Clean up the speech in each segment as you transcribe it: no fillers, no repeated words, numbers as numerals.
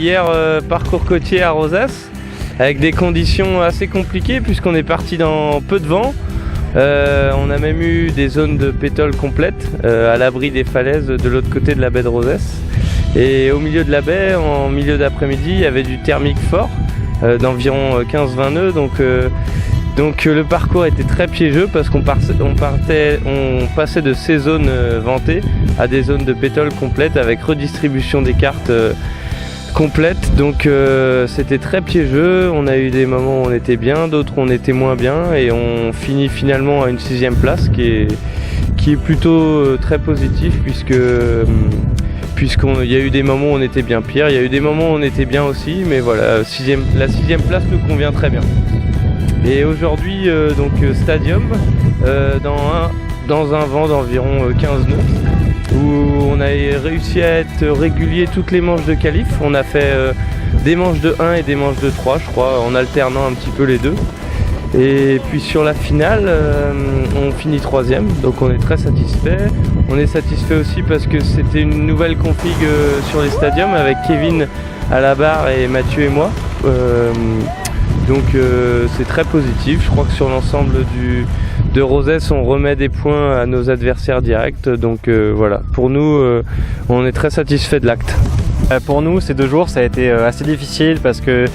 hier, parcours côtier à Rosas, avec des conditions assez compliquées puisqu'on est parti dans peu de vent. On a même eu des zones de pétole complètes à l'abri des falaises de l'autre côté de la baie de Rosas. Et au milieu de la baie, en milieu d'après-midi, il y avait du thermique fort d'environ 15-20 nœuds. Donc le parcours était très piégeux parce qu'on passait de ces zones ventées à des zones de pétole complètes avec redistribution des cartes complète, donc c'était très piégeux. On a eu des moments où on était bien, d'autres où on était moins bien, et on finit finalement à une 6e place qui est plutôt très positif puisqu'il y a eu des moments où on était bien pire, il y a eu des moments où on était bien aussi, mais voilà, la 6e place nous convient très bien. Et aujourd'hui Stadium dans un vent d'environ 15 nœuds, où on a réussi à être régulier toutes les manches de qualif. On a fait des manches de 1 et des manches de 3, je crois, en alternant un petit peu les deux. Et puis sur la finale, on finit 3e, donc on est très satisfait. On est satisfait aussi parce que c'était une nouvelle config sur les stadiums avec Kevin à la barre et Mathieu et moi. Donc c'est très positif. Je crois que sur l'ensemble de Rosas, on remet des points à nos adversaires directs. Donc voilà, pour nous, on est très satisfait de l'acte. Pour nous, ces 2 jours, ça a été assez difficile parce que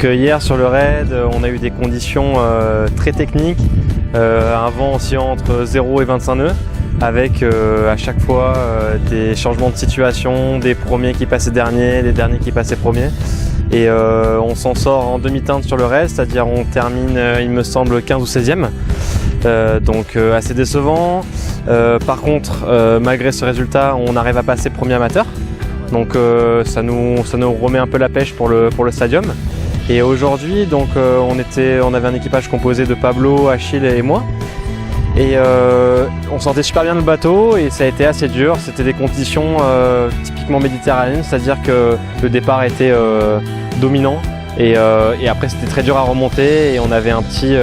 hier sur le raid, on a eu des conditions très techniques, un vent oscillant entre 0 et 25 nœuds, avec à chaque fois des changements de situation, des premiers qui passaient derniers, des derniers qui passaient premiers. Et on s'en sort en demi-teinte sur le raid, c'est-à-dire on termine, il me semble, 15 ou 16e. Donc assez décevant. Par contre, malgré ce résultat, on arrive à passer premier amateur. Donc ça nous remet un peu la pêche pour le stadium. Et aujourd'hui, donc on avait un équipage composé de Pablo, Achille et moi. Et on sentait super bien le bateau et ça a été assez dur. C'était des conditions typiquement méditerranéennes, c'est-à-dire que le départ était dominant et après c'était très dur à remonter et on avait un petit...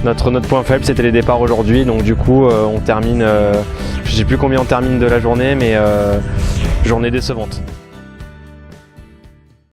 Notre point faible, c'était les départs aujourd'hui, donc du coup on termine, je ne sais plus combien on termine de la journée, mais journée décevante.